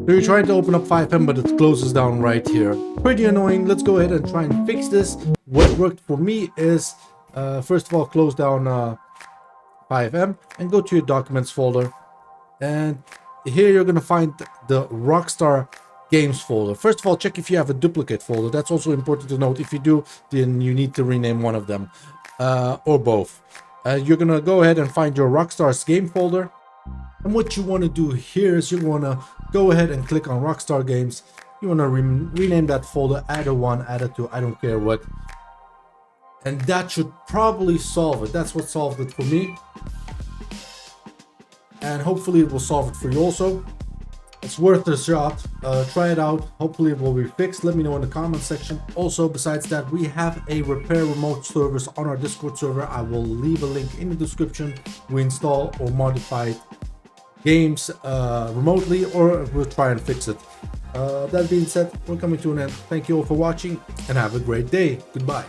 So you're trying to open up FiveM, but it closes down right here. Pretty annoying. Let's go ahead and try and fix this. What worked for me is, first of all, close down FiveM and go to your documents folder. And here you're going to find the Rockstar Games folder. First of all, check if you have a duplicate folder. That's also important to note. If you do, then you need to rename one of them, or both. You're going to go ahead and find your Rockstar's game folder. And what you want to do here is you want to go ahead and click on Rockstar Games. You want to rename that folder, add a 1, add a 2, I don't care what. And that should probably solve it. That's what solved it for me. And hopefully it will solve it for you also. It's worth a shot. Try it out. Hopefully it will be fixed. Let me know in the comment section. Also, besides that, we have a repair remote service on our Discord server. I will leave a link in the description. We install or modify games remotely, or we'll try and fix it. That being said, we're coming to an end. Thank you all for watching and have a great day. Goodbye.